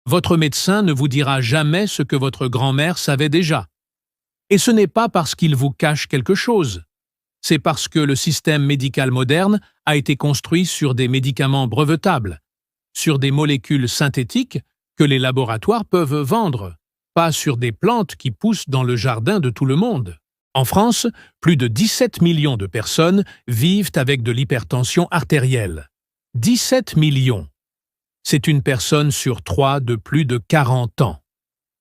votre médecin ne vous dira jamais ce que votre grand-mère savait déjà. Et ce n'est pas parce qu'il vous cache quelque chose. C'est parce que le système médical moderne a été construit sur des médicaments brevetables, sur des molécules synthétiques que les laboratoires peuvent vendre, pas sur des plantes qui poussent dans le jardin de tout le monde. En France, plus de 17 millions de personnes vivent avec de l'hypertension artérielle. 17 millions. C'est une personne sur 3 de plus de 40 ans.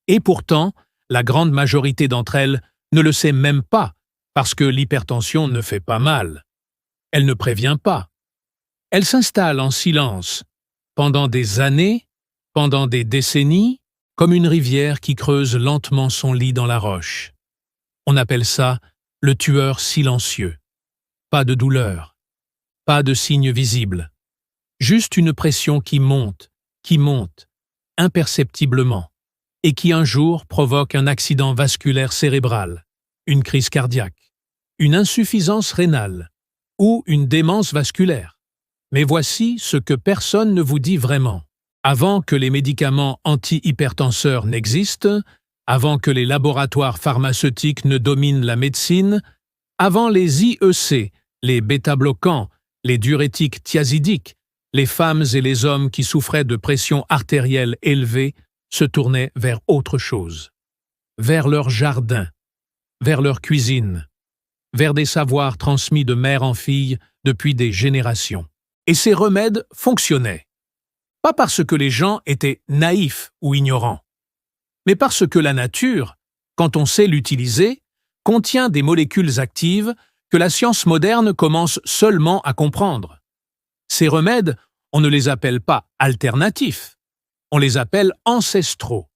Et pourtant, la grande majorité d'entre elles ne le sait même pas, parce que l'hypertension ne fait pas mal. Elle ne prévient pas. Elle s'installe en silence, pendant des années, pendant des décennies, comme une rivière qui creuse lentement son lit dans la roche. On appelle ça le tueur silencieux. Pas de douleur, pas de signes visibles. Juste une pression qui monte, imperceptiblement, et qui un jour provoque un accident vasculaire cérébral, une crise cardiaque, une insuffisance rénale ou une démence vasculaire. Mais voici ce que personne ne vous dit vraiment. Avant que les médicaments antihypertenseurs n'existent, avant que les laboratoires pharmaceutiques ne dominent la médecine, avant les IEC, les bêta-bloquants, les diurétiques thiazidiques, les femmes et les hommes qui souffraient de pression artérielle élevée se tournaient vers autre chose. Vers leur jardin, vers leur cuisine, vers des savoirs transmis de mère en fille depuis des générations. Et ces remèdes fonctionnaient. Pas parce que les gens étaient naïfs ou ignorants, mais parce que la nature, quand on sait l'utiliser, contient des molécules actives que la science moderne commence seulement à comprendre. Ces remèdes, on ne les appelle pas alternatifs, on les appelle ancestraux.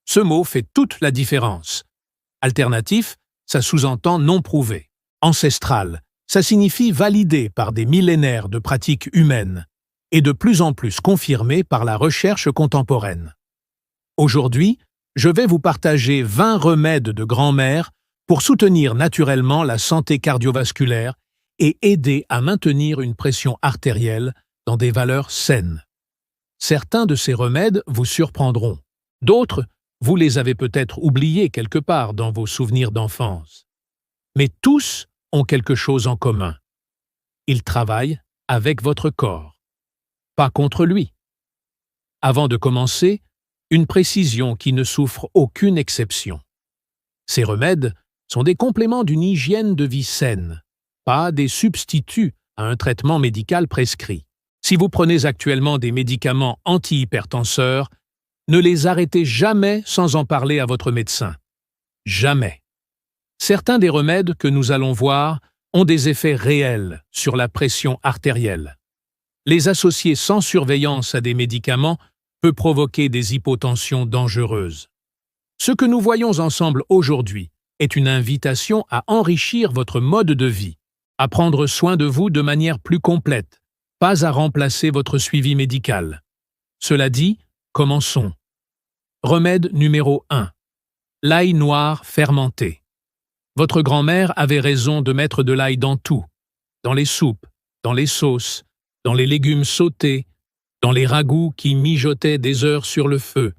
Ce mot fait toute la différence. Alternatif, ça sous-entend non prouvé. Ancestral, ça signifie validé par des millénaires de pratiques humaines et de plus en plus confirmé par la recherche contemporaine. Aujourd'hui, je vais vous partager 20 remèdes de grand-mère pour soutenir naturellement la santé cardiovasculaire et aider à maintenir une pression artérielle dans des valeurs saines. Certains de ces remèdes vous surprendront. D'autres, vous les avez peut-être oubliés quelque part dans vos souvenirs d'enfance. Mais tous ont quelque chose en commun. Ils travaillent avec votre corps, pas contre lui. Avant de commencer, une précision qui ne souffre aucune exception. Ces remèdes sont des compléments d'une hygiène de vie saine, pas des substituts à un traitement médical prescrit. Si vous prenez actuellement des médicaments antihypertenseurs, ne les arrêtez jamais sans en parler à votre médecin. Jamais. Certains des remèdes que nous allons voir ont des effets réels sur la pression artérielle. Les associer sans surveillance à des médicaments peut provoquer des hypotensions dangereuses. Ce que nous voyons ensemble aujourd'hui est une invitation à enrichir votre mode de vie, à prendre soin de vous de manière plus complète, pas à remplacer votre suivi médical. Cela dit, commençons. Remède numéro 1. L'ail noir fermenté. Votre grand-mère avait raison de mettre de l'ail dans tout, dans les soupes, dans les sauces, dans les légumes sautés, dans les ragoûts qui mijotaient des heures sur le feu.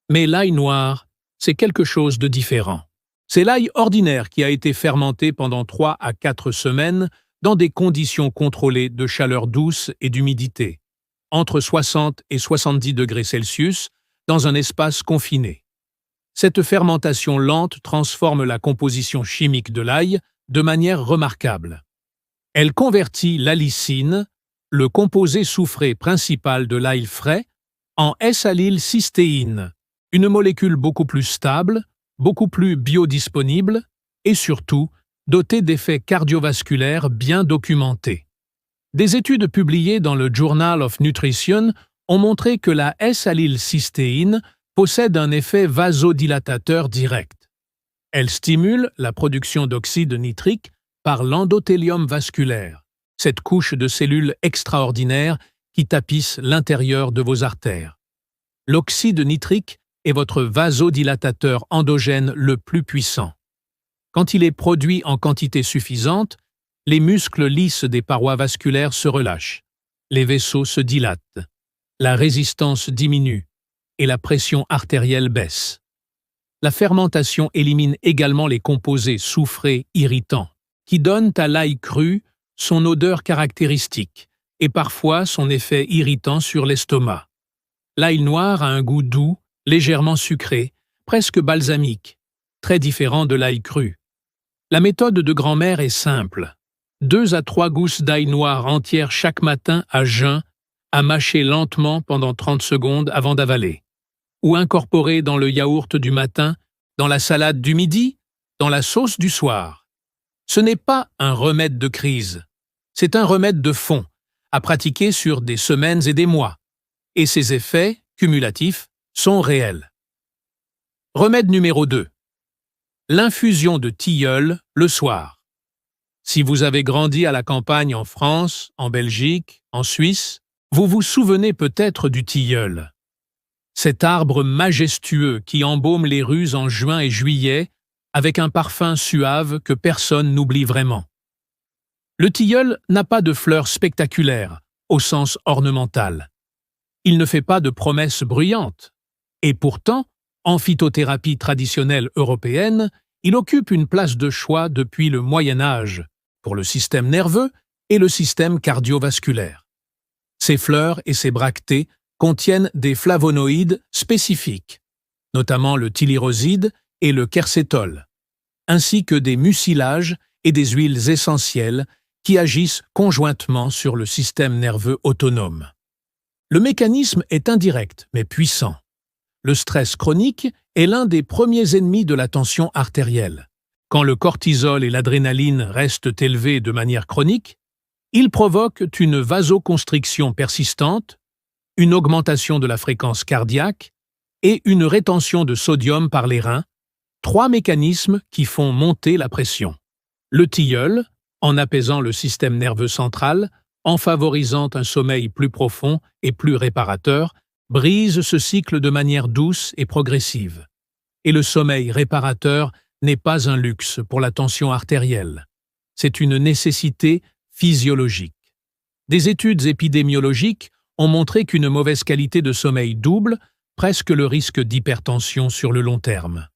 Mais l'ail noir, c'est quelque chose de différent. C'est l'ail ordinaire qui a été fermenté pendant 3 à 4 semaines dans des conditions contrôlées de chaleur douce et d'humidité, entre 60 et 70 degrés Celsius, dans un espace confiné. Cette fermentation lente transforme la composition chimique de l'ail de manière remarquable. Elle convertit l'allicine, le composé soufré principal de l'ail frais, en S-allylcystéine, une molécule beaucoup plus stable, beaucoup plus biodisponible et surtout dotée d'effets cardiovasculaires bien documentés. Des études publiées dans le Journal of Nutrition ont montré que la S-allylcystéine possède un effet vasodilatateur direct. Elle stimule la production d'oxyde nitrique par l'endothélium vasculaire, cette couche de cellules extraordinaires qui tapissent l'intérieur de vos artères. L'oxyde nitrique est votre vasodilatateur endogène le plus puissant. Quand il est produit en quantité suffisante, les muscles lisses des parois vasculaires se relâchent, les vaisseaux se dilatent, la résistance diminue, et la pression artérielle baisse. La fermentation élimine également les composés soufrés irritants, qui donnent à l'ail cru son odeur caractéristique et parfois son effet irritant sur l'estomac. L'ail noir a un goût doux, légèrement sucré, presque balsamique, très différent de l'ail cru. La méthode de grand-mère est simple. 2 à 3 gousses d'ail noir entières chaque matin à jeun, à mâcher lentement pendant 30 secondes avant d'avaler. Ou incorporer dans le yaourt du matin, dans la salade du midi, dans la sauce du soir. Ce n'est pas un remède de crise, c'est un remède de fond, à pratiquer sur des semaines et des mois. Et ses effets, cumulatifs, sont réels. Remède numéro 2. L'infusion de tilleul le soir. Si vous avez grandi à la campagne en France, en Belgique, en Suisse, vous vous souvenez peut-être du tilleul. Cet arbre majestueux qui embaume les rues en juin et juillet avec un parfum suave que personne n'oublie vraiment. Le tilleul n'a pas de fleurs spectaculaires, au sens ornemental. Il ne fait pas de promesses bruyantes. Et pourtant, en phytothérapie traditionnelle européenne, il occupe une place de choix depuis le Moyen Âge, pour le système nerveux et le système cardiovasculaire. Ses fleurs et ses bractées contiennent des flavonoïdes spécifiques, notamment le tillyroside et le quercétol, ainsi que des mucilages et des huiles essentielles qui agissent conjointement sur le système nerveux autonome. Le mécanisme est indirect mais puissant. Le stress chronique est l'un des premiers ennemis de la tension artérielle. Quand le cortisol et l'adrénaline restent élevés de manière chronique, ils provoquent une vasoconstriction persistante, une augmentation de la fréquence cardiaque et une rétention de sodium par les reins, 3 mécanismes qui font monter la pression. Le tilleul, en apaisant le système nerveux central, en favorisant un sommeil plus profond et plus réparateur, brise ce cycle de manière douce et progressive. Et le sommeil réparateur n'est pas un luxe pour la tension artérielle. C'est une nécessité physiologique. Des études épidémiologiques ont montré qu'une mauvaise qualité de sommeil double presque le risque d'hypertension sur le long terme.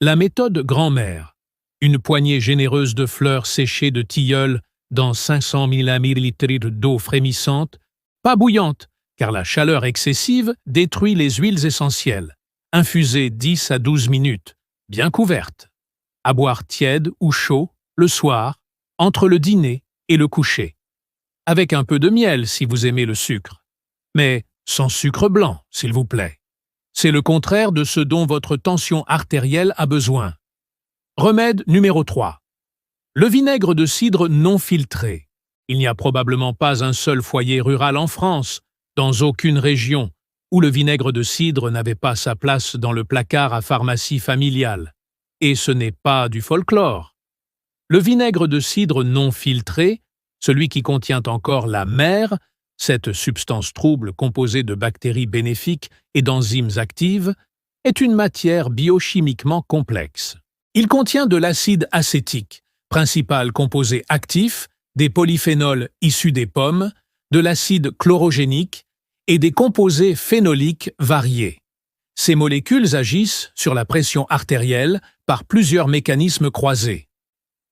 La méthode grand-mère, une poignée généreuse de fleurs séchées de tilleul dans 500 ml d'eau frémissante, pas bouillante, car la chaleur excessive détruit les huiles essentielles, infusée 10 à 12 minutes, bien couverte. À boire tiède ou chaud, le soir, entre le dîner et le coucher. Avec un peu de miel si vous aimez le sucre. Mais sans sucre blanc, s'il vous plaît. C'est le contraire de ce dont votre tension artérielle a besoin. Remède numéro 3. Le vinaigre de cidre non filtré. Il n'y a probablement pas un seul foyer rural en France, dans aucune région, où le vinaigre de cidre n'avait pas sa place dans le placard à pharmacie familiale. Et ce n'est pas du folklore. Le vinaigre de cidre non filtré, celui qui contient encore la mer, cette substance trouble composée de bactéries bénéfiques et d'enzymes actives, est une matière biochimiquement complexe. Il contient de l'acide acétique, principal composé actif, des polyphénols issus des pommes, de l'acide chlorogénique et des composés phénoliques variés. Ces molécules agissent sur la pression artérielle par plusieurs mécanismes croisés.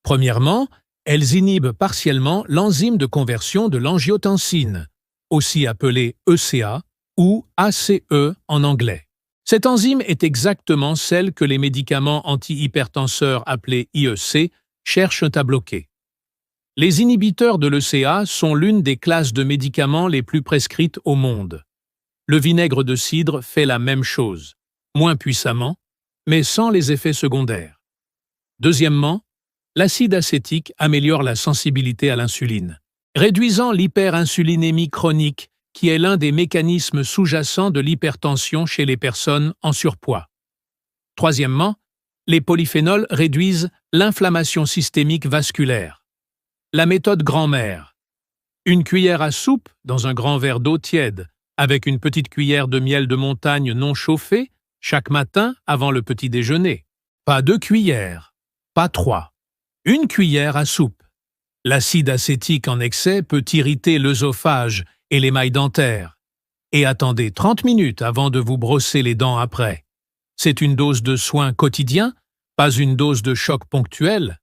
Premièrement, elles inhibent partiellement l'enzyme de conversion de l'angiotensine, aussi appelée ECA ou ACE en anglais. Cette enzyme est exactement celle que les médicaments antihypertenseurs appelés IEC cherchent à bloquer. Les inhibiteurs de l'ECA sont l'une des classes de médicaments les plus prescrites au monde. Le vinaigre de cidre fait la même chose, moins puissamment, mais sans les effets secondaires. Deuxièmement, l'acide acétique améliore la sensibilité à l'insuline, réduisant l'hyperinsulinémie chronique, qui est l'un des mécanismes sous-jacents de l'hypertension chez les personnes en surpoids. Troisièmement, les polyphénols réduisent l'inflammation systémique vasculaire. La méthode grand-mère. Une cuillère à soupe dans un grand verre d'eau tiède, avec une petite cuillère de miel de montagne non chauffé, chaque matin avant le petit déjeuner. Pas 2 cuillères, pas 3. Une cuillère à soupe. L'acide acétique en excès peut irriter l'œsophage et l'émail dentaire. et attendez 30 minutes avant de vous brosser les dents après. C'est une dose de soin quotidien, pas une dose de choc ponctuel.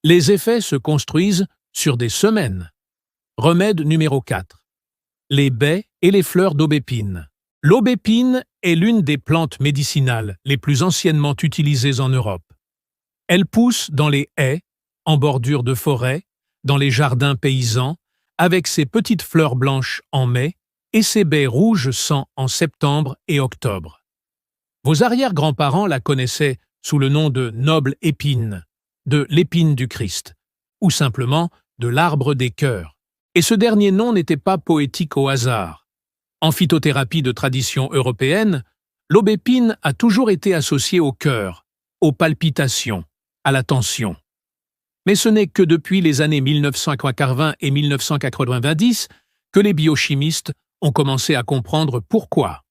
Les effets se construisent sur des semaines. Remède numéro 4. Les baies et les fleurs d'aubépine. L'aubépine est l'une des plantes médicinales les plus anciennement utilisées en Europe. Elle pousse dans les haies, en bordure de forêt, dans les jardins paysans, avec ses petites fleurs blanches en mai et ses baies rouges sang en septembre et octobre. Vos arrière-grands-parents la connaissaient sous le nom de noble épine, de l'épine du Christ, ou simplement de l'arbre des cœurs. Et ce dernier nom n'était pas poétique au hasard. En phytothérapie de tradition européenne, l'aubépine a toujours été associée au cœur, aux palpitations, à la tension. Mais ce n'est que depuis les années 1980 et 1990 que les biochimistes ont commencé à comprendre pourquoi.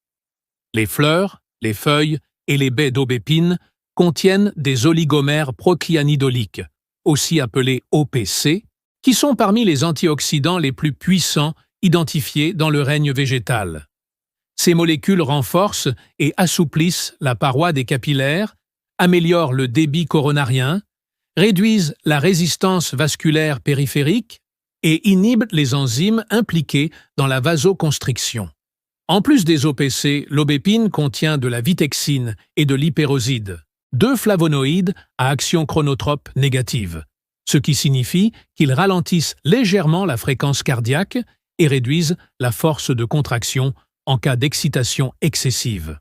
Les fleurs, les feuilles et les baies d'aubépine contiennent des oligomères procyanidoliques, aussi appelés OPC, qui sont parmi les antioxydants les plus puissants identifiés dans le règne végétal. Ces molécules renforcent et assouplissent la paroi des capillaires, améliorent le débit coronarien, réduisent la résistance vasculaire périphérique et inhibent les enzymes impliquées dans la vasoconstriction. En plus des OPC, l'aubépine contient de la vitexine et de l'hyperoside, deux flavonoïdes à action chronotrope négative, ce qui signifie qu'ils ralentissent légèrement la fréquence cardiaque et réduisent la force de contraction en cas d'excitation excessive.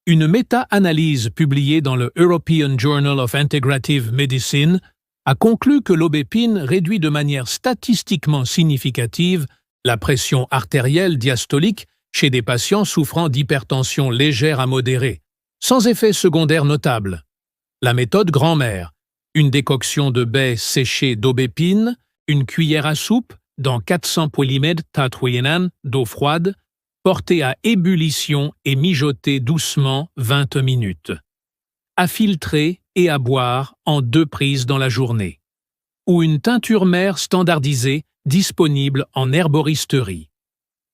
Une méta-analyse publiée dans le European Journal of Integrative Medicine a conclu que l'aubépine réduit de manière statistiquement significative la pression artérielle diastolique chez des patients souffrant d'hypertension légère à modérée, sans effet secondaire notable. La méthode grand-mère, une décoction de baies séchées d'aubépine, une cuillère à soupe dans 400 polymètres tatouinan d'eau froide, portée à ébullition et mijotée doucement 20 minutes. À filtrer et à boire en 2 prises dans la journée. Ou une teinture mère standardisée disponible en herboristerie.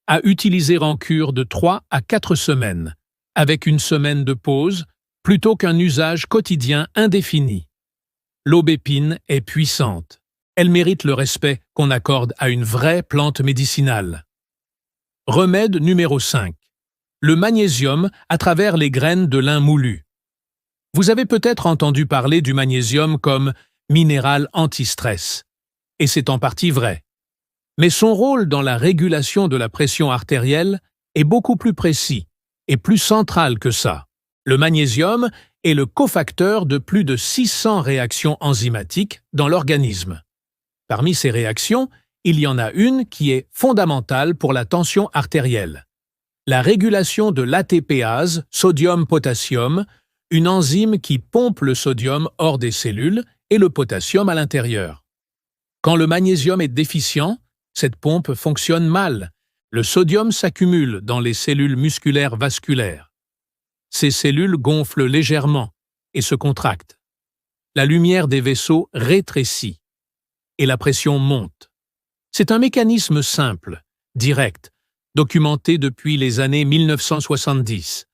À utiliser en cure de 3 à 4 semaines, avec une semaine de pause, plutôt qu'un usage quotidien indéfini. L'aubépine est puissante. Elle mérite le respect qu'on accorde à une vraie plante médicinale. Remède numéro 5. Le magnésium à travers les graines de lin moulu. Vous avez peut-être entendu parler du magnésium comme minéral anti-stress. Et c'est en partie vrai. Mais son rôle dans la régulation de la pression artérielle est beaucoup plus précis et plus central que ça. Le magnésium est le cofacteur de plus de 600 réactions enzymatiques dans l'organisme. Parmi ces réactions, il y en a une qui est fondamentale pour la tension artérielle. La régulation de l'ATPase, sodium-potassium, une enzyme qui pompe le sodium hors des cellules et le potassium à l'intérieur. Quand le magnésium est déficient, cette pompe fonctionne mal. Le sodium s'accumule dans les cellules musculaires vasculaires. Ces cellules gonflent légèrement et se contractent. La lumière des vaisseaux rétrécit et la pression monte. C'est un mécanisme simple, direct, documenté depuis les années 1970.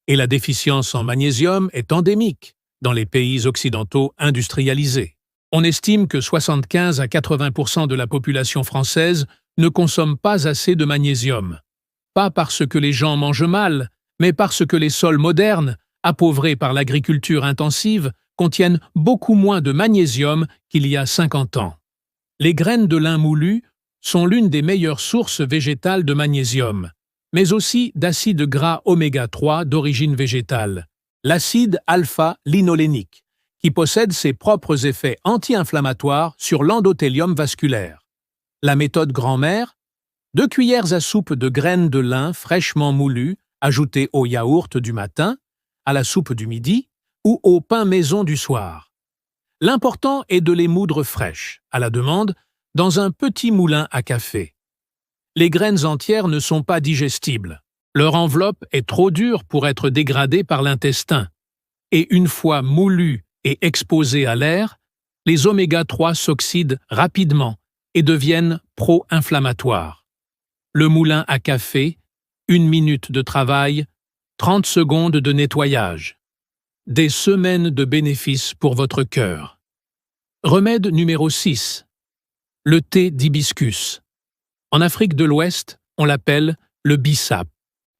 Et la déficience en magnésium est endémique dans les pays occidentaux industrialisés. On estime que 75 à 80% de la population française ne consomme pas assez de magnésium. Pas parce que les gens mangent mal, mais parce que les sols modernes, appauvrés par l'agriculture intensive, contiennent beaucoup moins de magnésium qu'il y a 50 ans. Les graines de lin moulu sont l'une des meilleures sources végétales de magnésium, mais aussi d'acides gras oméga 3 d'origine végétale, l'acide alpha-linolénique, qui possède ses propres effets anti-inflammatoires sur l'endothélium vasculaire. La méthode grand-mère, 2 cuillères à soupe de graines de lin fraîchement moulues, ajoutées au yaourt du matin, à la soupe du midi ou au pain maison du soir. L'important est de les moudre fraîches, à la demande, dans un petit moulin à café. Les graines entières ne sont pas digestibles. Leur enveloppe est trop dure pour être dégradée par l'intestin. Et une fois moulues et exposées à l'air, les oméga 3 s'oxydent rapidement et deviennent pro-inflammatoires. Le moulin à café 1 minute de travail, 30 secondes de nettoyage. Des semaines de bénéfices pour votre cœur. Remède numéro 6. Le thé d'hibiscus. En Afrique de l'Ouest, on l'appelle le bissap.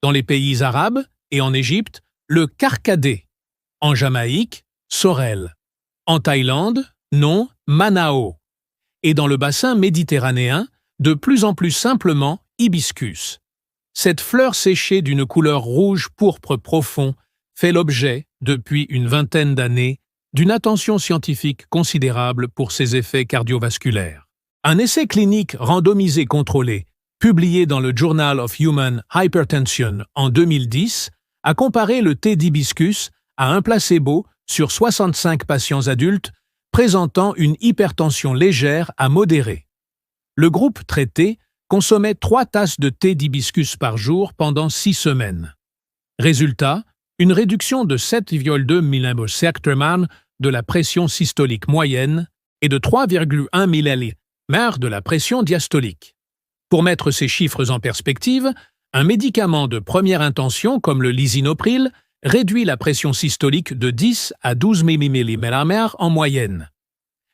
Dans les pays arabes et en Égypte, le karkadé. En Jamaïque, sorel. En Thaïlande, nom manao. Et dans le bassin méditerranéen, de plus en plus simplement hibiscus. Cette fleur séchée d'une couleur rouge pourpre profond fait l'objet, depuis une vingtaine d'années, d'une attention scientifique considérable pour ses effets cardiovasculaires. Un essai clinique randomisé contrôlé, publié dans le Journal of Human Hypertension en 2010, a comparé le thé d'hibiscus à un placebo sur 65 patients adultes présentant une hypertension légère à modérée. Le groupe traité consommait 3 tasses de thé d'hibiscus par jour pendant 6 semaines. Résultat, une réduction de 7,2 mmHg de la pression systolique moyenne et de 3,1 mmHg de la pression diastolique. Pour mettre ces chiffres en perspective, un médicament de première intention comme le lisinopril réduit la pression systolique de 10 à 12 mmHg en moyenne.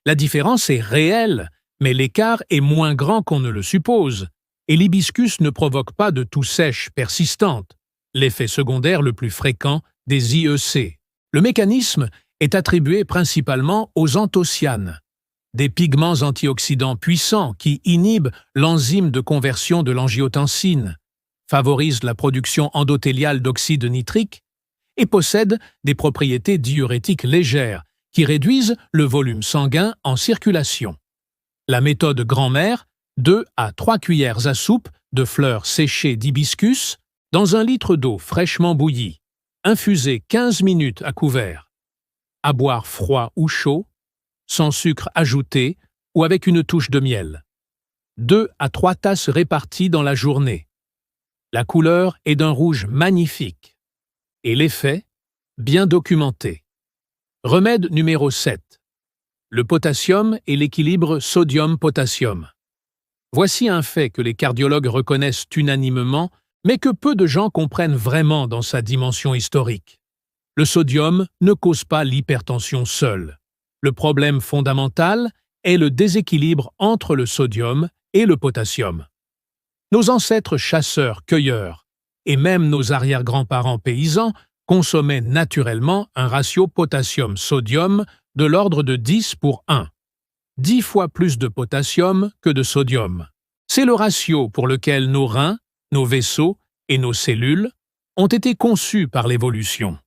La différence est réelle, mais l'écart est moins grand qu'on ne le suppose, et l'hibiscus ne provoque pas de toux sèche persistante, l'effet secondaire le plus fréquent des IEC. Le mécanisme est attribué principalement aux anthocyanes, des pigments antioxydants puissants qui inhibent l'enzyme de conversion de l'angiotensine, favorisent la production endothéliale d'oxyde nitrique et possèdent des propriétés diurétiques légères qui réduisent le volume sanguin en circulation. La méthode grand-mère, 2 à 3 cuillères à soupe de fleurs séchées d'hibiscus dans 1 litre d'eau fraîchement bouillie, infusée 15 minutes à couvert. À boire froid ou chaud, sans sucre ajouté ou avec une touche de miel. 2 à 3 tasses réparties dans la journée. La couleur est d'un rouge magnifique. Et l'effet, bien documenté. Remède numéro 7. Le potassium et l'équilibre sodium-potassium. Voici un fait que les cardiologues reconnaissent unanimement, mais que peu de gens comprennent vraiment dans sa dimension historique. Le sodium ne cause pas l'hypertension seul. Le problème fondamental est le déséquilibre entre le sodium et le potassium. Nos ancêtres chasseurs-cueilleurs, et même nos arrière-grands-parents paysans, consommaient naturellement un ratio potassium-sodium de l'ordre de 10 pour 1. 10 fois plus de potassium que de sodium. C'est le ratio pour lequel nos reins, nos vaisseaux et nos cellules ont été conçus par l'évolution.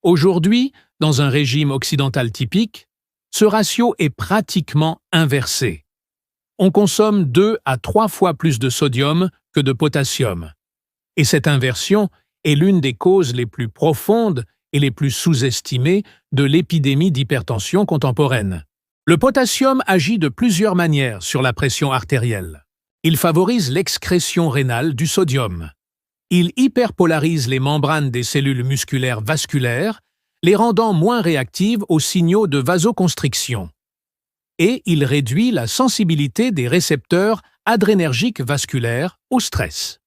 Aujourd'hui, dans un régime occidental typique, ce ratio est pratiquement inversé. On consomme 2 à 3 fois plus de sodium que de potassium. Et cette inversion est l'une des causes les plus profondes et les plus sous-estimées de l'épidémie d'hypertension contemporaine. Le potassium agit de plusieurs manières sur la pression artérielle. Il favorise l'excrétion rénale du sodium. Il hyperpolarise les membranes des cellules musculaires vasculaires, les rendant moins réactives aux signaux de vasoconstriction. Et il réduit la sensibilité des récepteurs adrénergiques vasculaires au stress.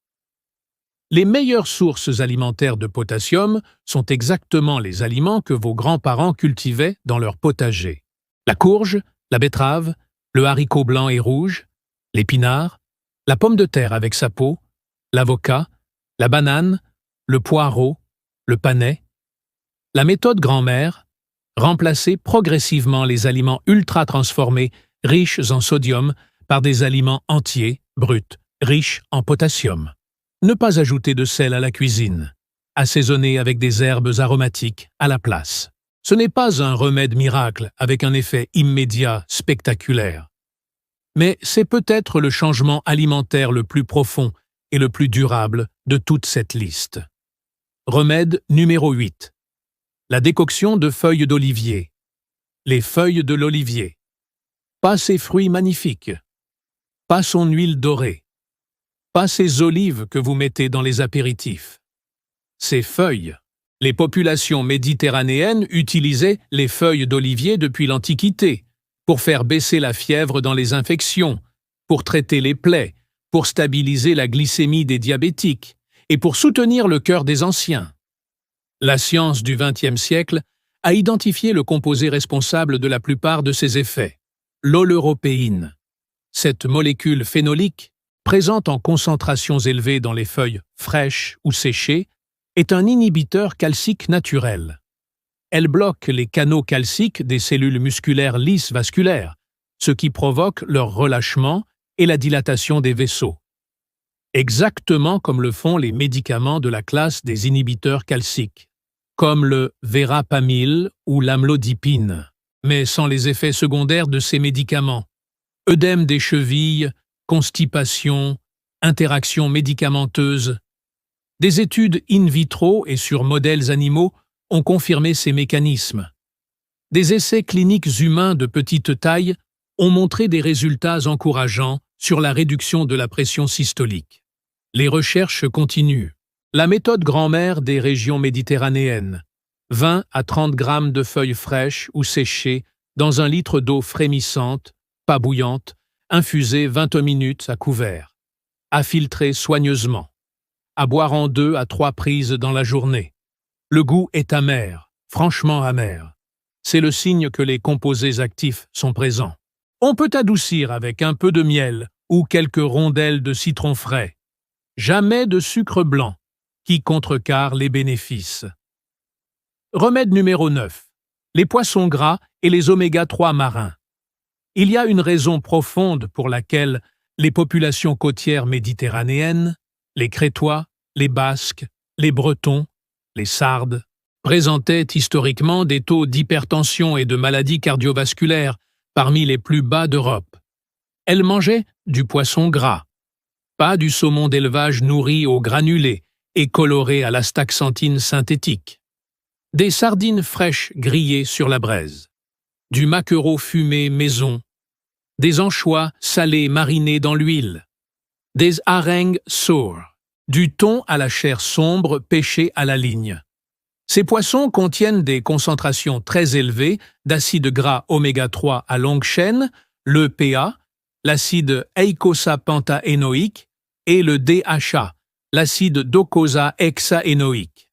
Les meilleures sources alimentaires de potassium sont exactement les aliments que vos grands-parents cultivaient dans leur potager. La courge, la betterave, le haricot blanc et rouge, l'épinard, la pomme de terre avec sa peau, l'avocat, la banane, le poireau, le panais. La méthode grand-mère, remplacer progressivement les aliments ultra-transformés riches en sodium par des aliments entiers, bruts, riches en potassium. Ne pas ajouter de sel à la cuisine. Assaisonner avec des herbes aromatiques à la place. Ce n'est pas un remède miracle avec un effet immédiat spectaculaire. Mais c'est peut-être le changement alimentaire le plus profond et le plus durable de toute cette liste. Remède numéro 8. La décoction de feuilles d'olivier. Les feuilles de l'olivier. Pas ses fruits magnifiques. Pas son huile dorée. Pas ces olives que vous mettez dans les apéritifs. Ces feuilles. Les populations méditerranéennes utilisaient les feuilles d'olivier depuis l'Antiquité, pour faire baisser la fièvre dans les infections, pour traiter les plaies, pour stabiliser la glycémie des diabétiques, et pour soutenir le cœur des anciens. La science du XXe siècle a identifié le composé responsable de la plupart de ces effets, l'oleuropéine. Cette molécule phénolique, présente en concentrations élevées dans les feuilles fraîches ou séchées, est un inhibiteur calcique naturel. Elle bloque les canaux calciques des cellules musculaires lisses vasculaires, ce qui provoque leur relâchement et la dilatation des vaisseaux. Exactement comme le font les médicaments de la classe des inhibiteurs calciques, comme le verapamil ou l'amlodipine, mais sans les effets secondaires de ces médicaments. Œdème des chevilles, constipation, interactions médicamenteuses. Des études in vitro et sur modèles animaux ont confirmé ces mécanismes. Des essais cliniques humains de petite taille ont montré des résultats encourageants sur la réduction de la pression systolique. Les recherches continuent. La méthode grand-mère des régions méditerranéennes. 20 à 30 grammes de feuilles fraîches ou séchées dans un litre d'eau frémissante, pas bouillante, infusée 20 minutes à couvert. À filtrer soigneusement. À boire en 2 à 3 prises dans la journée. Le goût est amer, franchement amer. C'est le signe que les composés actifs sont présents. On peut adoucir avec un peu de miel ou quelques rondelles de citron frais. Jamais de sucre blanc, qui contrecarre les bénéfices. Remède numéro 9. Les poissons gras et les oméga-3 marins. Il y a une raison profonde pour laquelle les populations côtières méditerranéennes, les Crétois, les Basques, les Bretons, les Sardes, présentaient historiquement des taux d'hypertension et de maladies cardiovasculaires parmi les plus bas d'Europe. Elles mangeaient du poisson gras, pas du saumon d'élevage nourri au granulé et coloré à l'astaxanthine synthétique, des sardines fraîches grillées sur la braise, du maquereau fumé maison, des anchois salés marinés dans l'huile, des harengs sourds, du thon à la chair sombre pêché à la ligne. Ces poissons contiennent des concentrations très élevées d'acides gras oméga-3 à longue chaîne, l'EPA, l'acide eicosapentaénoïque et le DHA, l'acide docosahexaénoïque.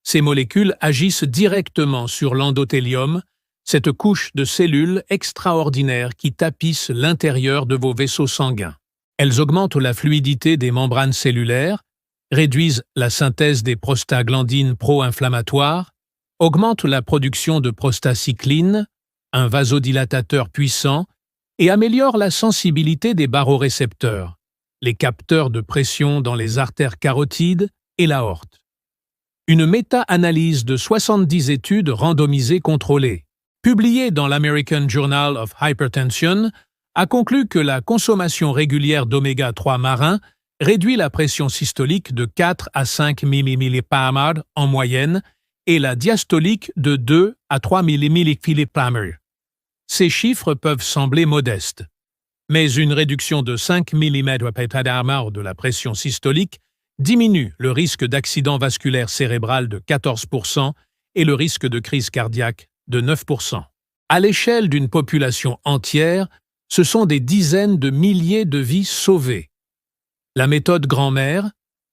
Ces molécules agissent directement sur l'endothélium, cette couche de cellules extraordinaires qui tapissent l'intérieur de vos vaisseaux sanguins. Elles augmentent la fluidité des membranes cellulaires, réduisent la synthèse des prostaglandines pro-inflammatoires, augmentent la production de prostacycline, un vasodilatateur puissant, et améliorent la sensibilité des barorécepteurs, les capteurs de pression dans les artères carotides et l'aorte. Une méta-analyse de 70 études randomisées contrôlées, publiée dans l'American Journal of Hypertension, a conclu que la consommation régulière d'oméga-3 marins réduit la pression systolique de 4 à 5 mmHg en moyenne et la diastolique de 2 à 3 mmHg. Ces chiffres peuvent sembler modestes, mais une réduction de 5 mmHg de la pression systolique diminue le risque d'accident vasculaire cérébral de 14% et le risque de crise cardiaque de 9%. À l'échelle d'une population entière, ce sont des dizaines de milliers de vies sauvées. La méthode grand-mère,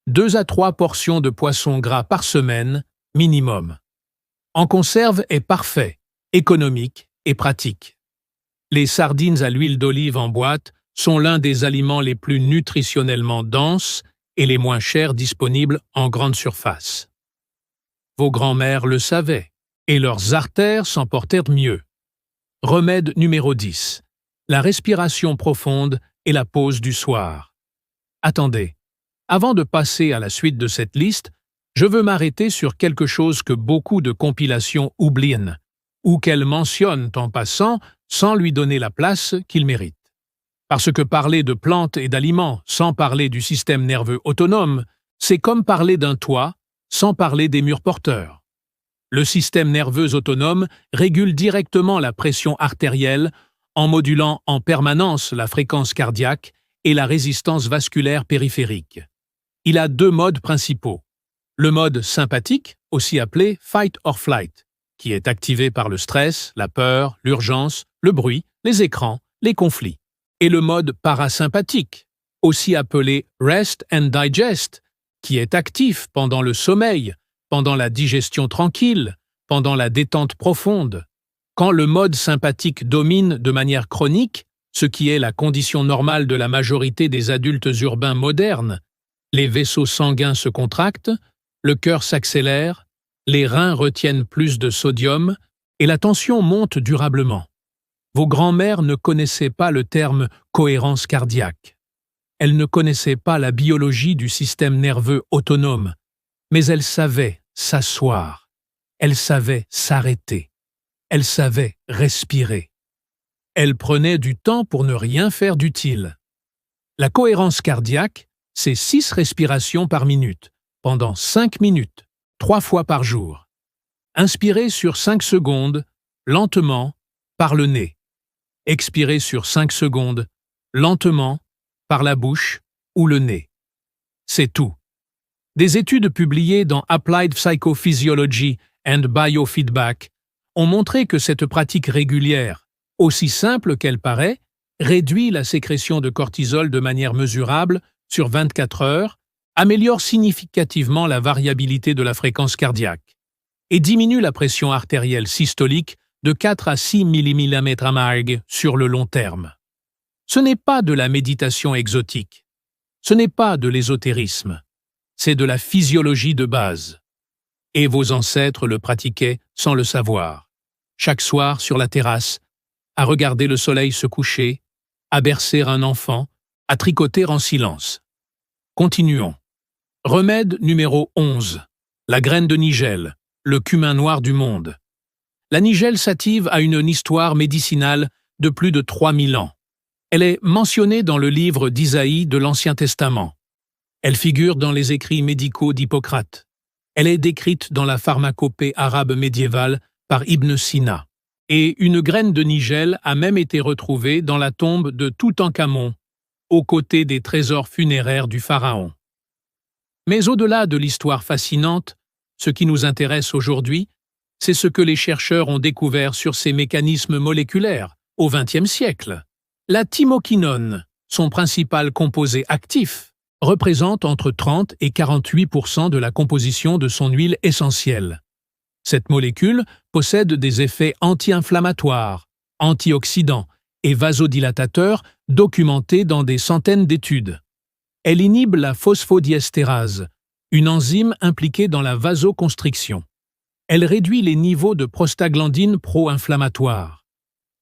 2 à 3 portions de poisson gras par semaine, minimum. En conserve est parfait, économique et pratique. Les sardines à l'huile d'olive en boîte sont l'un des aliments les plus nutritionnellement denses et les moins chers disponibles en grande surface. Vos grands-mères le savaient, et leurs artères s'en portèrent mieux. Remède numéro 10. La respiration profonde et la pause du soir. Attendez, avant de passer à la suite de cette liste, je veux m'arrêter sur quelque chose que beaucoup de compilations oublient, ou qu'elles mentionnent en passant sans lui donner la place qu'il mérite. Parce que parler de plantes et d'aliments sans parler du système nerveux autonome, c'est comme parler d'un toit sans parler des murs porteurs. Le système nerveux autonome régule directement la pression artérielle en modulant en permanence la fréquence cardiaque et la résistance vasculaire périphérique. Il a 2 modes principaux. Le mode sympathique, aussi appelé fight or flight, qui est activé par le stress, la peur, l'urgence, le bruit, les écrans, les conflits. Et le mode parasympathique, aussi appelé rest and digest, qui est actif pendant le sommeil, pendant la digestion tranquille, pendant la détente profonde. Quand le mode sympathique domine de manière chronique, ce qui est la condition normale de la majorité des adultes urbains modernes, les vaisseaux sanguins se contractent, le cœur s'accélère, les reins retiennent plus de sodium et la tension monte durablement. Vos grands-mères ne connaissaient pas le terme cohérence cardiaque. Elles ne connaissaient pas la biologie du système nerveux autonome, mais elles savaient s'asseoir, elles savaient s'arrêter, elles savaient respirer. Elles prenaient du temps pour ne rien faire d'utile. La cohérence cardiaque, c'est 6 respirations par minute, pendant 5 minutes, 3 fois par jour. Inspirez sur 5 secondes, lentement, par le nez. Expirez sur 5 secondes, lentement, par la bouche ou le nez. C'est tout. Des études publiées dans Applied Psychophysiology and Biofeedback ont montré que cette pratique régulière, aussi simple qu'elle paraît, réduit la sécrétion de cortisol de manière mesurable sur 24 heures, améliore significativement la variabilité de la fréquence cardiaque et diminue la pression artérielle systolique de 4 à 6 mmHg sur le long terme. Ce n'est pas de la méditation exotique, ce n'est pas de l'ésotérisme, c'est de la physiologie de base. Et vos ancêtres le pratiquaient sans le savoir, chaque soir sur la terrasse, à regarder le soleil se coucher, à bercer un enfant, à tricoter en silence. Continuons. Remède numéro 11. La graine de nigelle, le cumin noir du monde. La nigelle sative a une histoire médicinale de plus de 3000 ans. Elle est mentionnée dans le livre d'Isaïe de l'Ancien Testament. Elle figure dans les écrits médicaux d'Hippocrate. Elle est décrite dans la pharmacopée arabe médiévale par Ibn Sina. Et une graine de nigelle a même été retrouvée dans la tombe de Toutankhamon, aux côtés des trésors funéraires du pharaon. Mais au-delà de l'histoire fascinante, ce qui nous intéresse aujourd'hui, c'est ce que les chercheurs ont découvert sur ces mécanismes moléculaires au XXe siècle. La thymoquinone, son principal composé actif, représente entre 30 et 48% de la composition de son huile essentielle. Cette molécule possède des effets anti-inflammatoires, antioxydants et vasodilatateurs documentés dans des centaines d'études. Elle inhibe la phosphodiestérase, une enzyme impliquée dans la vasoconstriction. Elle réduit les niveaux de prostaglandine pro-inflammatoire.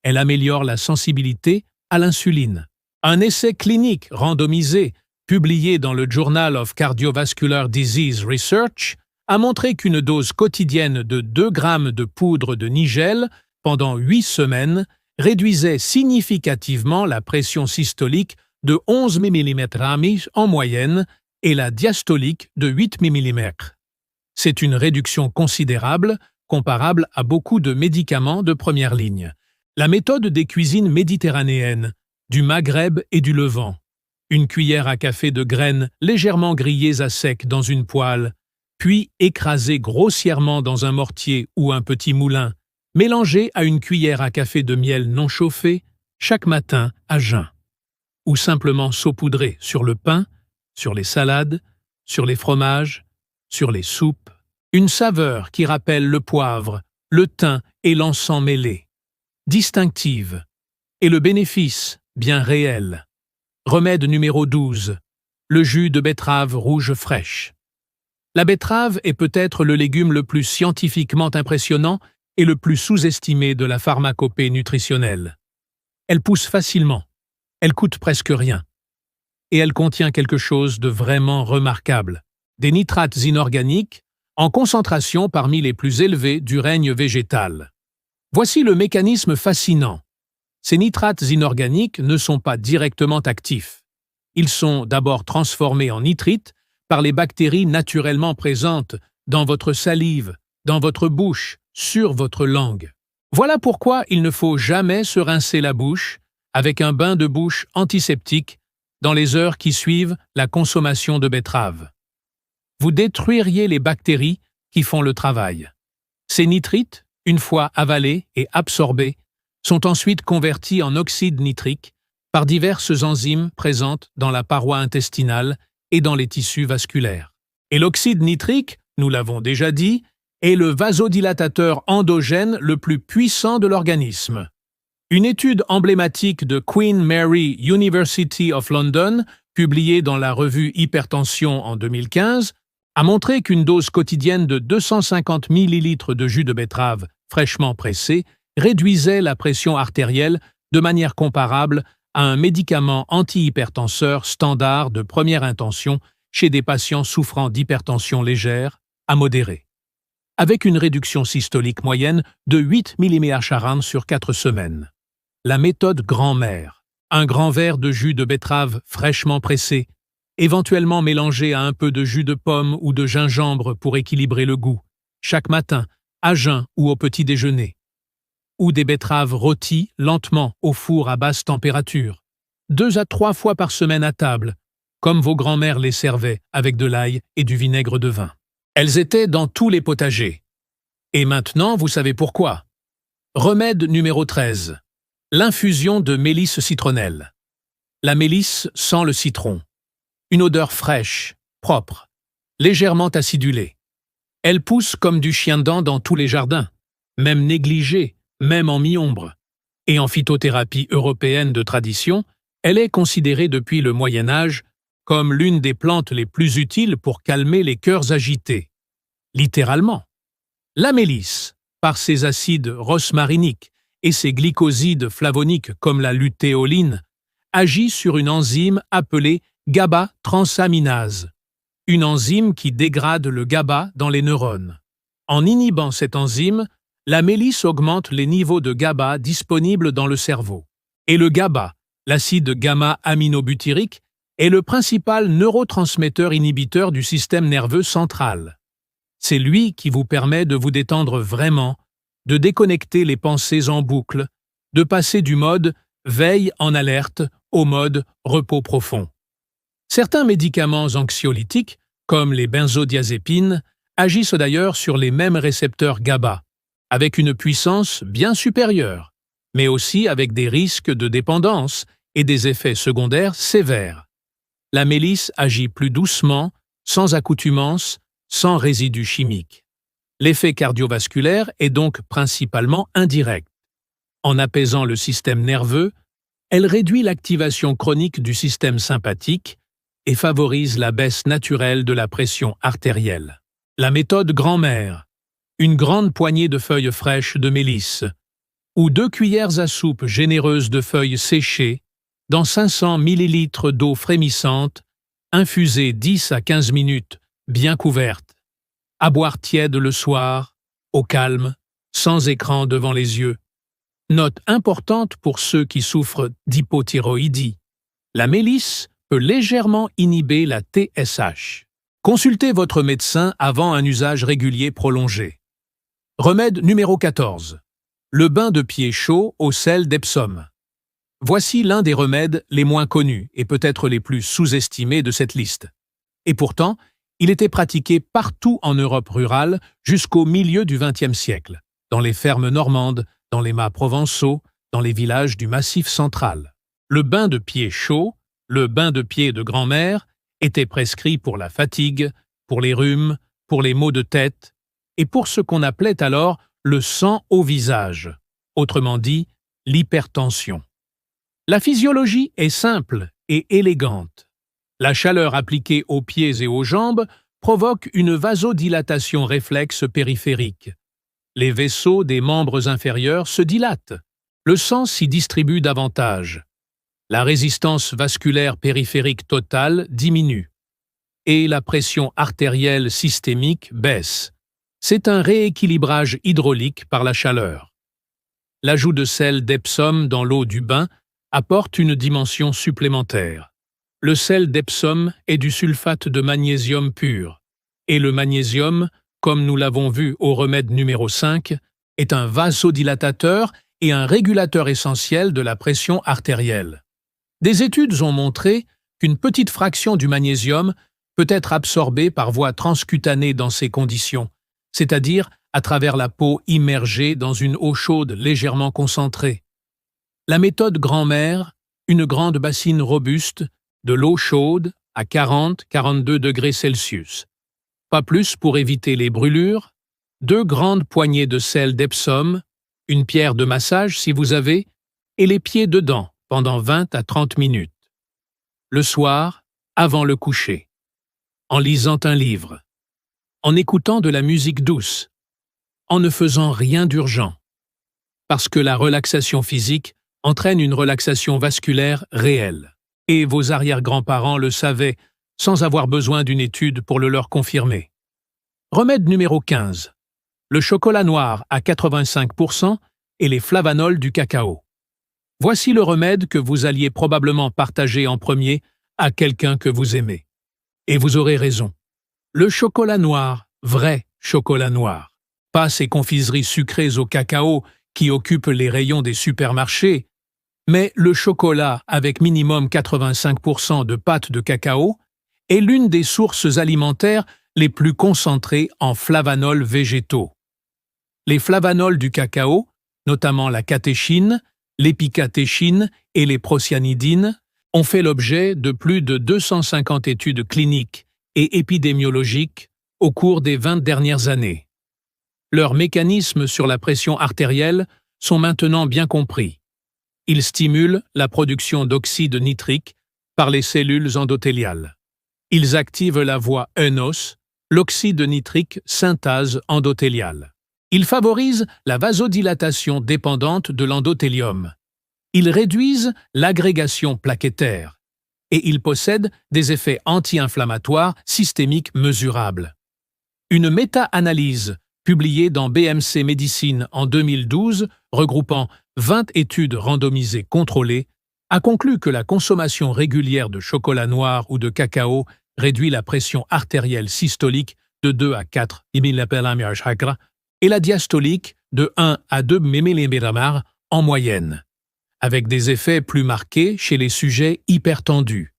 Elle améliore la sensibilité à l'insuline. Un essai clinique randomisé, publié dans le Journal of Cardiovascular Disease Research, a montré qu'une dose quotidienne de 2 grammes de poudre de nigelle pendant 8 semaines réduisait significativement la pression systolique de 11 mmHg en moyenne et la diastolique de 8 mmHg. C'est une réduction considérable, comparable à beaucoup de médicaments de première ligne. La méthode des cuisines méditerranéennes, du Maghreb et du Levant. Une cuillère à café de graines légèrement grillées à sec dans une poêle, puis écrasées grossièrement dans un mortier ou un petit moulin, mélangées à une cuillère à café de miel non chauffé chaque matin à jeun. Ou simplement saupoudrées sur le pain, sur les salades, sur les fromages, sur les soupes. Une saveur qui rappelle le poivre, le thym et l'encens mêlé. Distinctive. Et le bénéfice, bien réel. Remède numéro 12. Le jus de betterave rouge fraîche. La betterave est peut-être le légume le plus scientifiquement impressionnant et le plus sous-estimé de la pharmacopée nutritionnelle. Elle pousse facilement. Elle coûte presque rien. Et elle contient quelque chose de vraiment remarquable. Des nitrates inorganiques en concentration parmi les plus élevés du règne végétal. Voici le mécanisme fascinant. Ces nitrates inorganiques ne sont pas directement actifs. Ils sont d'abord transformés en nitrites par les bactéries naturellement présentes dans votre salive, dans votre bouche, sur votre langue. Voilà pourquoi il ne faut jamais se rincer la bouche avec un bain de bouche antiseptique dans les heures qui suivent la consommation de betterave. Vous détruiriez les bactéries qui font le travail. Ces nitrites, une fois avalés et absorbés, sont ensuite convertis en oxyde nitrique par diverses enzymes présentes dans la paroi intestinale et dans les tissus vasculaires. Et l'oxyde nitrique, nous l'avons déjà dit, est le vasodilatateur endogène le plus puissant de l'organisme. Une étude emblématique de Queen Mary University of London, publiée dans la revue Hypertension en 2015, a montré qu'une dose quotidienne de 250 ml de jus de betterave fraîchement pressé réduisait la pression artérielle de manière comparable à un médicament antihypertenseur standard de première intention chez des patients souffrant d'hypertension légère à modérée, avec une réduction systolique moyenne de 8 mmHg sur 4 semaines. La méthode grand-mère, un grand verre de jus de betterave fraîchement pressé, éventuellement mélangé à un peu de jus de pomme ou de gingembre pour équilibrer le goût, chaque matin, à jeun ou au petit déjeuner. Ou des betteraves rôties lentement au four à basse température, 2 à 3 fois par semaine à table, comme vos grands-mères les servaient avec de l'ail et du vinaigre de vin. Elles étaient dans tous les potagers. Et maintenant, vous savez pourquoi. Remède numéro 13. L'infusion de mélisse citronnelle. La mélisse sent le citron. Une odeur fraîche, propre, légèrement acidulée. Elle pousse comme du chien-dent dans tous les jardins, même négligée, même en mi-ombre. Et en phytothérapie européenne de tradition, elle est considérée depuis le Moyen Âge comme l'une des plantes les plus utiles pour calmer les cœurs agités. Littéralement. La mélisse, par ses acides rosmariniques et ses glycosides flavoniques comme la lutéoline, agit sur une enzyme appelée GABA transaminase, une enzyme qui dégrade le GABA dans les neurones. En inhibant cette enzyme, la mélisse augmente les niveaux de GABA disponibles dans le cerveau. Et le GABA, l'acide gamma-aminobutyrique, est le principal neurotransmetteur inhibiteur du système nerveux central. C'est lui qui vous permet de vous détendre vraiment, de déconnecter les pensées en boucle, de passer du mode « veille en alerte » au mode « repos profond ». Certains médicaments anxiolytiques, comme les benzodiazépines, agissent d'ailleurs sur les mêmes récepteurs GABA, avec une puissance bien supérieure, mais aussi avec des risques de dépendance et des effets secondaires sévères. La mélisse agit plus doucement, sans accoutumance, sans résidus chimiques. L'effet cardiovasculaire est donc principalement indirect. En apaisant le système nerveux, elle réduit l'activation chronique du système sympathique et favorise la baisse naturelle de la pression artérielle. La méthode grand-mère, une grande poignée de feuilles fraîches de mélisse, ou 2 cuillères à soupe généreuses de feuilles séchées, dans 500 ml d'eau frémissante, infusée 10 à 15 minutes, bien couverte. À boire tiède le soir, au calme, sans écran devant les yeux. Note importante pour ceux qui souffrent d'hypothyroïdie. La mélisse peut légèrement inhiber la TSH. Consultez votre médecin avant un usage régulier prolongé. Remède numéro 14. Le bain de pied chaud au sel d'Epsom. Voici l'un des remèdes les moins connus et peut-être les plus sous-estimés de cette liste. Et pourtant, il était pratiqué partout en Europe rurale jusqu'au milieu du XXe siècle, dans les fermes normandes, dans les mâts provençaux, dans les villages du Massif central. Le bain de pied chaud, le bain de pied de grand-mère, était prescrit pour la fatigue, pour les rhumes, pour les maux de tête et pour ce qu'on appelait alors le sang au visage, autrement dit l'hypertension. La physiologie est simple et élégante. La chaleur appliquée aux pieds et aux jambes provoque une vasodilatation réflexe périphérique. Les vaisseaux des membres inférieurs se dilatent. Le sang s'y distribue davantage. La résistance vasculaire périphérique totale diminue. Et la pression artérielle systémique baisse. C'est un rééquilibrage hydraulique par la chaleur. L'ajout de sel d'Epsom dans l'eau du bain apporte une dimension supplémentaire. Le sel d'Epsom est du sulfate de magnésium pur, et le magnésium, comme nous l'avons vu au remède numéro 5, est un vasodilatateur et un régulateur essentiel de la pression artérielle. Des études ont montré qu'une petite fraction du magnésium peut être absorbée par voie transcutanée dans ces conditions, c'est-à-dire à travers la peau immergée dans une eau chaude légèrement concentrée. La méthode grand-mère, une grande bassine robuste, de l'eau chaude à 40-42 degrés Celsius, pas plus pour éviter les brûlures, 2 grandes poignées de sel d'Epsom, une pierre de massage si vous avez, et les pieds dedans pendant 20 à 30 minutes. Le soir, avant le coucher, en lisant un livre, en écoutant de la musique douce, en ne faisant rien d'urgent. Parce que la relaxation physique entraîne une relaxation vasculaire réelle. Et vos arrière-grands-parents le savaient sans avoir besoin d'une étude pour le leur confirmer. Remède numéro 15. Le chocolat noir à 85% et les flavanols du cacao. Voici le remède que vous alliez probablement partager en premier à quelqu'un que vous aimez. Et vous aurez raison. Le chocolat noir, vrai chocolat noir. Pas ces confiseries sucrées au cacao qui occupent les rayons des supermarchés, mais le chocolat avec minimum 85% de pâte de cacao est l'une des sources alimentaires les plus concentrées en flavanols végétaux. Les flavanols du cacao, notamment la catéchine, l'épicatéchine et les procyanidines, ont fait l'objet de plus de 250 études cliniques et épidémiologiques au cours des 20 dernières années. Leurs mécanismes sur la pression artérielle sont maintenant bien compris. Ils stimulent la production d'oxyde nitrique par les cellules endothéliales. Ils activent la voie ENOS, l'oxyde nitrique synthase endothéliale. Ils favorisent la vasodilatation dépendante de l'endothélium. Ils réduisent l'agrégation plaquettaire. Et ils possèdent des effets anti-inflammatoires systémiques mesurables. Une méta-analyse publiée dans BMC Médecine en 2012, regroupant 20 études randomisées contrôlées, a conclu que la consommation régulière de chocolat noir ou de cacao réduit la pression artérielle systolique de 2 à 4 mmHg et la diastolique de 1 à 2 mmHg en moyenne, avec des effets plus marqués chez les sujets hypertendus.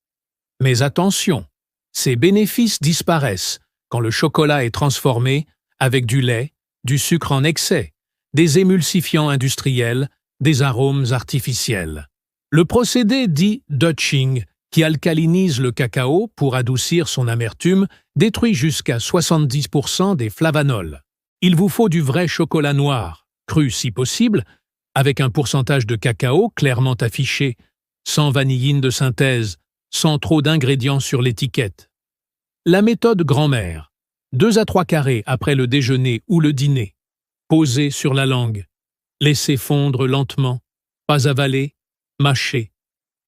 Mais attention, ces bénéfices disparaissent quand le chocolat est transformé avec du lait, du sucre en excès, des émulsifiants industriels, des arômes artificiels. Le procédé dit Dutching, qui alcalinise le cacao pour adoucir son amertume, détruit jusqu'à 70% des flavanols. Il vous faut du vrai chocolat noir, cru si possible, avec un pourcentage de cacao clairement affiché, sans vanilline de synthèse, sans trop d'ingrédients sur l'étiquette. La méthode grand-mère. 2 à 3 carrés après le déjeuner ou le dîner. Posez sur la langue. Laissez fondre lentement, pas avaler, mâcher,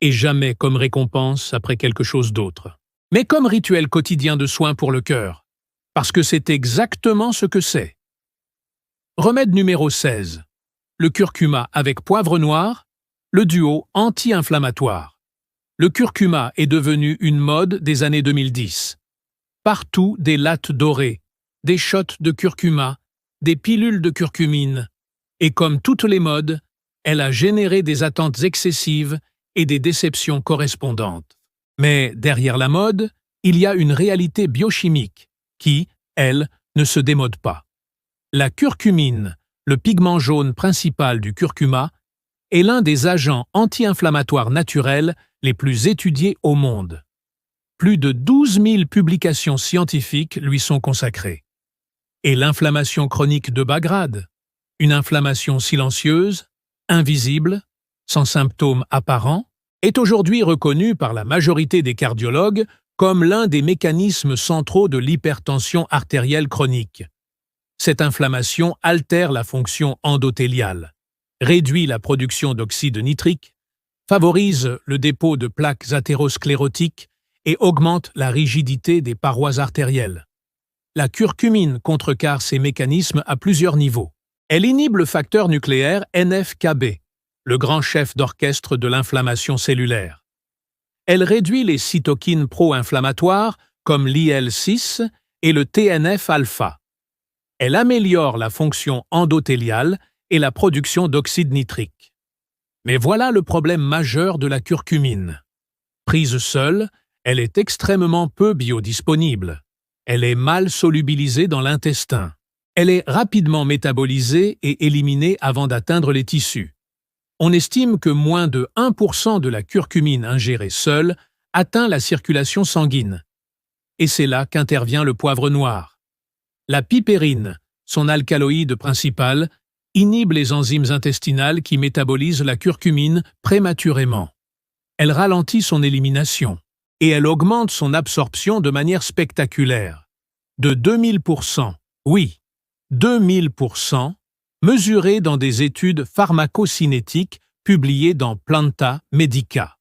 et jamais comme récompense après quelque chose d'autre. Mais comme rituel quotidien de soins pour le cœur, parce que c'est exactement ce que c'est. Remède numéro 16. Le curcuma avec poivre noir, le duo anti-inflammatoire. Le curcuma est devenu une mode des années 2010. Partout des lattes dorées, des shots de curcuma, des pilules de curcumine. Et comme toutes les modes, elle a généré des attentes excessives et des déceptions correspondantes. Mais derrière la mode, il y a une réalité biochimique qui, elle, ne se démode pas. La curcumine, le pigment jaune principal du curcuma, est l'un des agents anti-inflammatoires naturels les plus étudiés au monde. Plus de 12 000 publications scientifiques lui sont consacrées. Et l'inflammation chronique de bas grade, une inflammation silencieuse, invisible, sans symptômes apparents, est aujourd'hui reconnue par la majorité des cardiologues comme l'un des mécanismes centraux de l'hypertension artérielle chronique. Cette inflammation altère la fonction endothéliale, réduit la production d'oxyde nitrique, favorise le dépôt de plaques athérosclérotiques et augmente la rigidité des parois artérielles. La curcumine contrecarre ces mécanismes à plusieurs niveaux. Elle inhibe le facteur nucléaire NF-κB, le grand chef d'orchestre de l'inflammation cellulaire. Elle réduit les cytokines pro-inflammatoires comme l'IL-6 et le TNF-alpha. Elle améliore la fonction endothéliale et la production d'oxyde nitrique. Mais voilà le problème majeur de la curcumine. Prise seule, elle est extrêmement peu biodisponible. Elle est mal solubilisée dans l'intestin. Elle est rapidement métabolisée et éliminée avant d'atteindre les tissus. On estime que moins de 1% de la curcumine ingérée seule atteint la circulation sanguine. Et c'est là qu'intervient le poivre noir. La pipérine, son alcaloïde principal, inhibe les enzymes intestinales qui métabolisent la curcumine prématurément. Elle ralentit son élimination et elle augmente son absorption de manière spectaculaire. De 2000%, oui, 2000%, mesuré dans des études pharmacocinétiques publiées dans Planta Medica.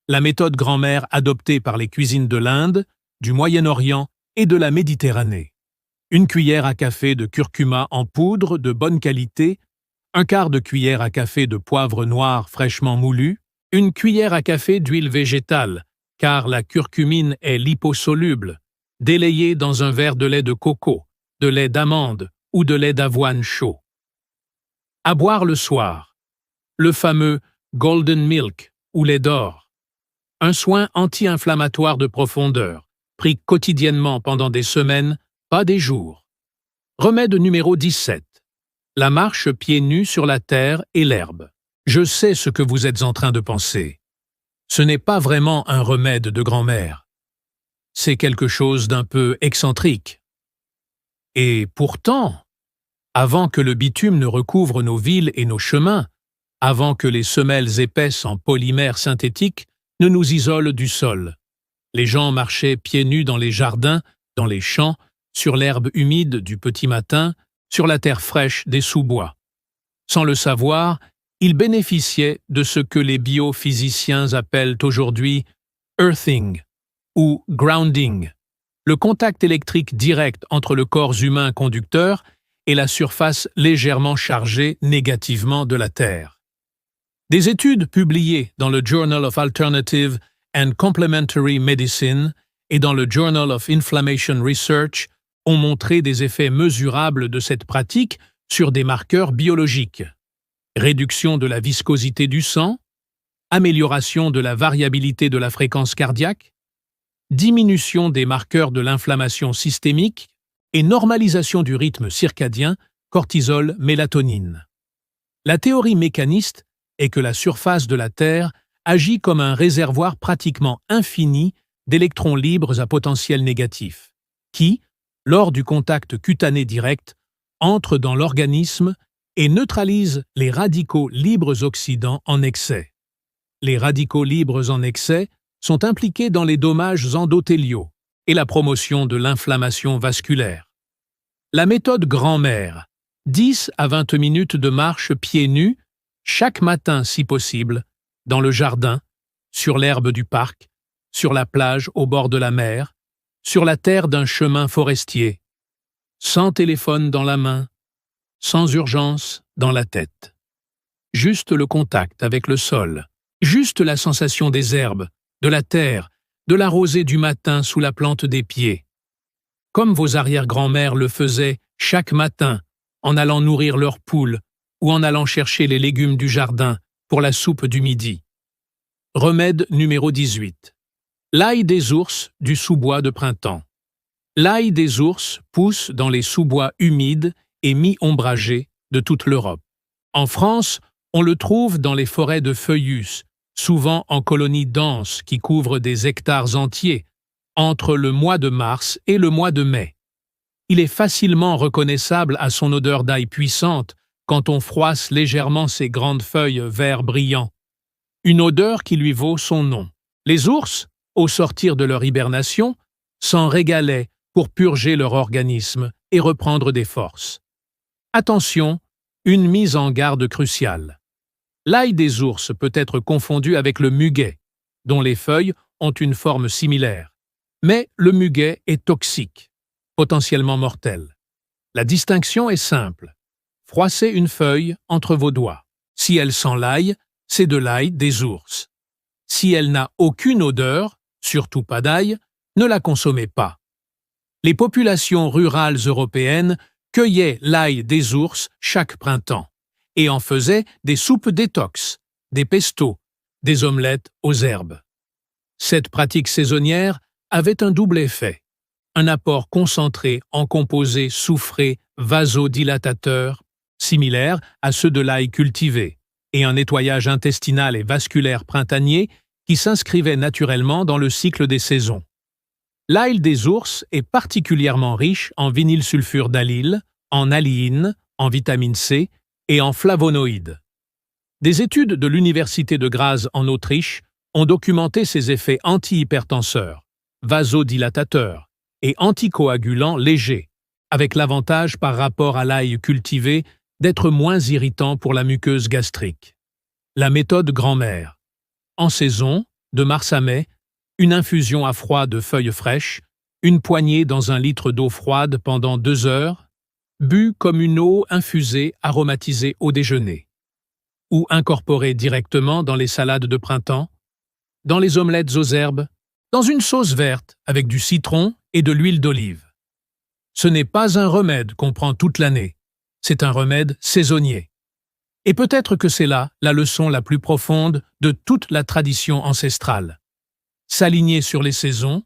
La méthode grand-mère adoptée par les cuisines de l'Inde, du Moyen-Orient et de la Méditerranée. Une cuillère à café de curcuma en poudre de bonne qualité, un quart de cuillère à café de poivre noir fraîchement moulu, une cuillère à café d'huile végétale, car la curcumine est liposoluble, délayée dans un verre de lait de coco, de lait d'amande ou de lait d'avoine chaud. À boire le soir. Le fameux Golden Milk ou lait d'or. Un soin anti-inflammatoire de profondeur, pris quotidiennement pendant des semaines, pas des jours. Remède numéro 17. La marche pieds nus sur la terre et l'herbe. Je sais ce que vous êtes en train de penser. Ce n'est pas vraiment un remède de grand-mère. C'est quelque chose d'un peu excentrique. Et pourtant, avant que le bitume ne recouvre nos villes et nos chemins, avant que les semelles épaisses en polymère synthétique ne nous isolent du sol, les gens marchaient pieds nus dans les jardins, dans les champs, sur l'herbe humide du petit matin, sur la terre fraîche des sous-bois. Sans le savoir, ils bénéficiaient de ce que les biophysiciens appellent aujourd'hui « earthing » ou « grounding », le contact électrique direct entre le corps humain conducteur et la surface légèrement chargée négativement de la Terre. Des études publiées dans le Journal of Alternative and Complementary Medicine et dans le Journal of Inflammation Research ont montré des effets mesurables de cette pratique sur des marqueurs biologiques. Réduction de la viscosité du sang, amélioration de la variabilité de la fréquence cardiaque, diminution des marqueurs de l'inflammation systémique et normalisation du rythme circadien, cortisol, mélatonine. La théorie mécaniste est que la surface de la Terre agit comme un réservoir pratiquement infini d'électrons libres à potentiel négatif, qui, lors du contact cutané direct, entrent dans l'organisme et neutralisent les radicaux libres oxydants en excès. Les radicaux libres en excès sont impliqués dans les dommages endothéliaux et la promotion de l'inflammation vasculaire. La méthode grand-mère, 10 à 20 minutes de marche pieds nus, chaque matin si possible, dans le jardin, sur l'herbe du parc, sur la plage au bord de la mer, sur la terre d'un chemin forestier, sans téléphone dans la main, sans urgence dans la tête. Juste le contact avec le sol, juste la sensation des herbes, de la terre, de la rosée du matin sous la plante des pieds. Comme vos arrière-grand-mères le faisaient chaque matin, en allant nourrir leurs poules ou en allant chercher les légumes du jardin pour la soupe du midi. Remède numéro 18. L'ail des ours du sous-bois de printemps. L'ail des ours pousse dans les sous-bois humides et mi-ombragés de toute l'Europe. En France, on le trouve dans les forêts de feuillus, souvent en colonies denses qui couvrent des hectares entiers, entre le mois de mars et le mois de mai. Il est facilement reconnaissable à son odeur d'ail puissante quand on froisse légèrement ses grandes feuilles vert brillant. Une odeur qui lui vaut son nom. Les ours, au sortir de leur hibernation, s'en régalaient pour purger leur organisme et reprendre des forces. Attention, une mise en garde cruciale. L'ail des ours peut être confondu avec le muguet, dont les feuilles ont une forme similaire. Mais le muguet est toxique, potentiellement mortel. La distinction est simple. Froissez une feuille entre vos doigts. Si elle sent l'ail, c'est de l'ail des ours. Si elle n'a aucune odeur, surtout pas d'ail, ne la consommez pas. Les populations rurales européennes cueillaient l'ail des ours chaque printemps et en faisaient des soupes détox, des pestos, des omelettes aux herbes. Cette pratique saisonnière avait un double effet. Un apport concentré en composés soufrés vasodilatateurs, similaires à ceux de l'ail cultivé, et un nettoyage intestinal et vasculaire printanier qui s'inscrivait naturellement dans le cycle des saisons. L'ail des ours est particulièrement riche en vinylsulfure-d'allyle, en alliine, en vitamine C et en flavonoïdes. Des études de l'Université de Graz en Autriche ont documenté ses effets antihypertenseurs, vasodilatateurs et anticoagulants légers, avec l'avantage par rapport à l'ail cultivé d'être moins irritant pour la muqueuse gastrique. La méthode grand-mère. En saison, de mars à mai, une infusion à froid de feuilles fraîches, une poignée dans 1 litre d'eau froide pendant 2 heures, bu comme une eau infusée aromatisée au déjeuner. Ou incorporée directement dans les salades de printemps, dans les omelettes aux herbes, dans une sauce verte avec du citron et de l'huile d'olive. Ce n'est pas un remède qu'on prend toute l'année, c'est un remède saisonnier. Et peut-être que c'est là la leçon la plus profonde de toute la tradition ancestrale. S'aligner sur les saisons,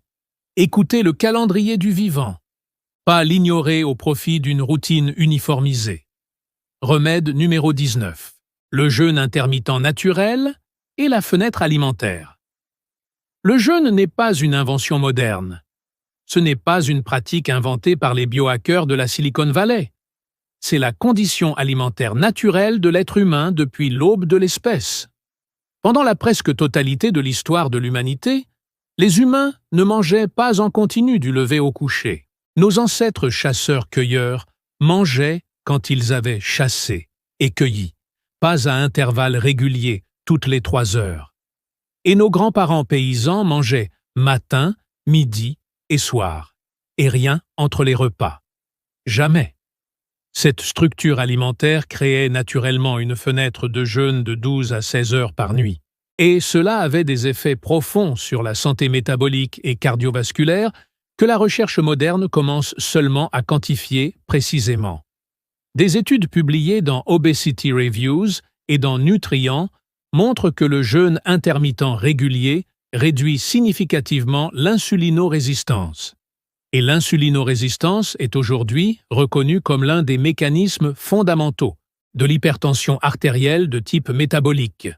écouter le calendrier du vivant, pas l'ignorer au profit d'une routine uniformisée. Remède numéro 19. Le jeûne intermittent naturel et la fenêtre alimentaire. Le jeûne n'est pas une invention moderne. Ce n'est pas une pratique inventée par les biohackers de la Silicon Valley. C'est la condition alimentaire naturelle de l'être humain depuis l'aube de l'espèce. Pendant la presque totalité de l'histoire de l'humanité, les humains ne mangeaient pas en continu du lever au coucher. Nos ancêtres chasseurs-cueilleurs mangeaient quand ils avaient chassé et cueilli, pas à intervalles réguliers, toutes les 3 heures. Et nos grands-parents paysans mangeaient matin, midi et soir, et rien entre les repas. Jamais. Cette structure alimentaire créait naturellement une fenêtre de jeûne de 12 à 16 heures par nuit. Et cela avait des effets profonds sur la santé métabolique et cardiovasculaire que la recherche moderne commence seulement à quantifier précisément. Des études publiées dans Obesity Reviews et dans Nutrient montrent que le jeûne intermittent régulier réduit significativement l'insulinorésistance. Et l'insulinorésistance est aujourd'hui reconnue comme l'un des mécanismes fondamentaux de l'hypertension artérielle de type métabolique.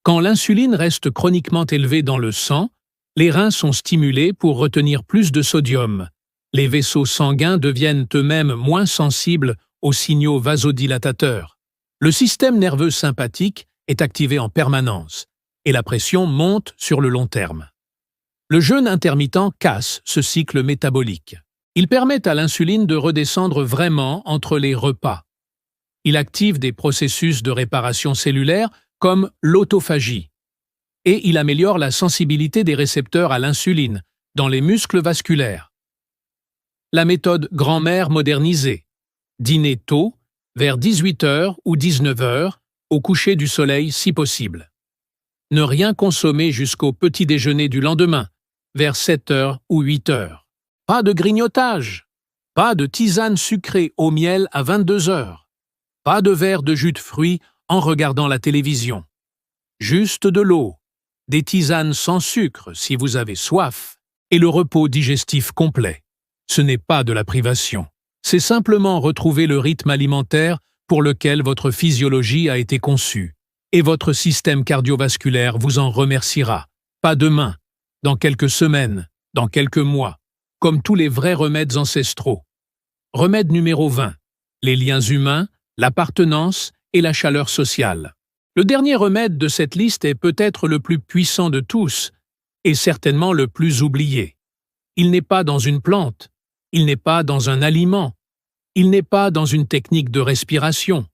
Quand l'insuline reste chroniquement élevée dans le sang, les reins sont stimulés pour retenir plus de sodium. Les vaisseaux sanguins deviennent eux-mêmes moins sensibles aux signaux vasodilatateurs. Le système nerveux sympathique est activé en permanence et la pression monte sur le long terme. Le jeûne intermittent casse ce cycle métabolique. Il permet à l'insuline de redescendre vraiment entre les repas. Il active des processus de réparation cellulaire comme l'autophagie. Et il améliore la sensibilité des récepteurs à l'insuline dans les muscles vasculaires. La méthode grand-mère modernisée. Dîner tôt, vers 18h ou 19h, au coucher du soleil si possible. Ne rien consommer jusqu'au petit déjeuner du lendemain, vers 7h ou 8h. Pas de grignotage. Pas de tisane sucrée au miel à 22h. Pas de verre de jus de fruits en regardant la télévision. Juste de l'eau, des tisanes sans sucre si vous avez soif, et le repos digestif complet. Ce n'est pas de la privation. C'est simplement retrouver le rythme alimentaire pour lequel votre physiologie a été conçue. Et votre système cardiovasculaire vous en remerciera. Pas demain, dans quelques semaines, dans quelques mois, comme tous les vrais remèdes ancestraux. Remède numéro 20. Les liens humains, l'appartenance et la chaleur sociale. Le dernier remède de cette liste est peut-être le plus puissant de tous, et certainement le plus oublié. Il n'est pas dans une plante, il n'est pas dans un aliment, il n'est pas dans une technique de respiration,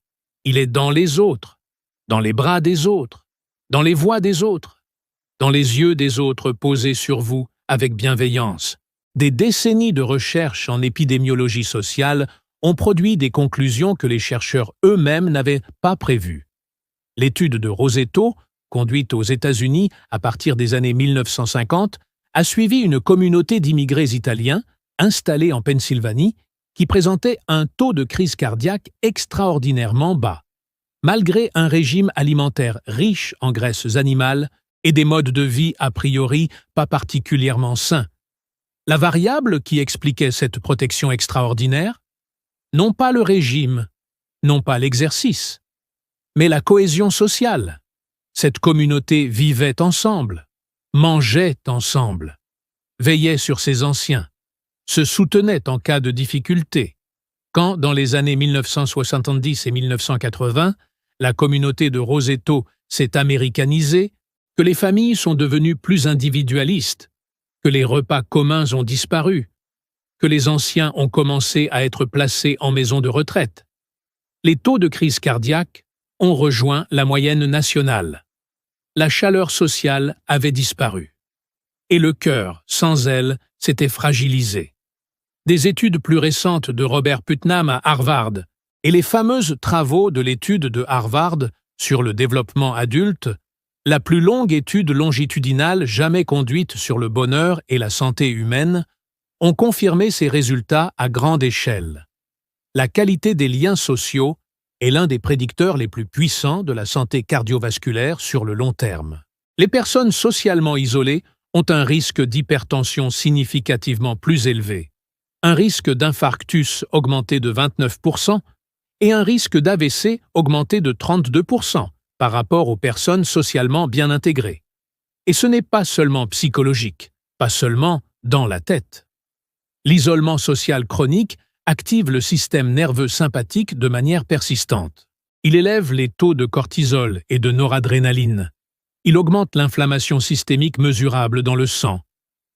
il est dans les autres, dans les bras des autres, dans les voix des autres, dans les yeux des autres posés sur vous avec bienveillance. Des décennies de recherche en épidémiologie sociale ont produit des conclusions que les chercheurs eux-mêmes n'avaient pas prévues. L'étude de Rosetto, conduite aux États-Unis à partir des années 1950, a suivi une communauté d'immigrés italiens installés en Pennsylvanie qui présentait un taux de crise cardiaque extraordinairement bas, malgré un régime alimentaire riche en graisses animales et des modes de vie a priori pas particulièrement sains. La variable qui expliquait cette protection extraordinaire? Non pas le régime, non pas l'exercice, mais la cohésion sociale. Cette communauté vivait ensemble, mangeait ensemble, veillait sur ses anciens, se soutenait en cas de difficulté. Quand, dans les années 1970 et 1980, la communauté de Roseto s'est américanisée, que les familles sont devenues plus individualistes, que les repas communs ont disparu, que les anciens ont commencé à être placés en maison de retraite, les taux de crise cardiaque ont rejoint la moyenne nationale. La chaleur sociale avait disparu. Et le cœur, sans elle, s'était fragilisé. Des études plus récentes de Robert Putnam à Harvard et les fameuses travaux de l'étude de Harvard sur le développement adulte, la plus longue étude longitudinale jamais conduite sur le bonheur et la santé humaine, ont confirmé ces résultats à grande échelle. La qualité des liens sociaux est l'un des prédicteurs les plus puissants de la santé cardiovasculaire sur le long terme. Les personnes socialement isolées ont un risque d'hypertension significativement plus élevé, un risque d'infarctus augmenté de 29% et un risque d'AVC augmenté de 32% par rapport aux personnes socialement bien intégrées. Et ce n'est pas seulement psychologique, pas seulement dans la tête. L'isolement social chronique active le système nerveux sympathique de manière persistante. Il élève les taux de cortisol et de noradrénaline. Il augmente l'inflammation systémique mesurable dans le sang.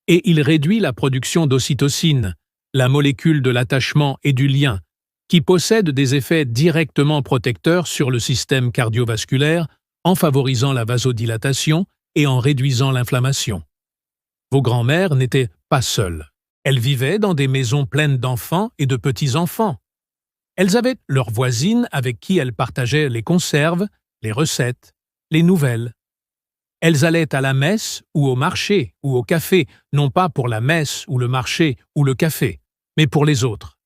Et il réduit la production d'ocytocine, la molécule de l'attachement et du lien, qui possède des effets directement protecteurs sur le système cardiovasculaire en favorisant la vasodilatation et en réduisant l'inflammation. Vos grands-mères n'étaient pas seules. Elles vivaient dans des maisons pleines d'enfants et de petits-enfants. Elles avaient leurs voisines avec qui elles partageaient les conserves, les recettes, les nouvelles. Elles allaient à la messe ou au marché ou au café, non pas pour la messe ou le marché ou le café, mais pour les autres,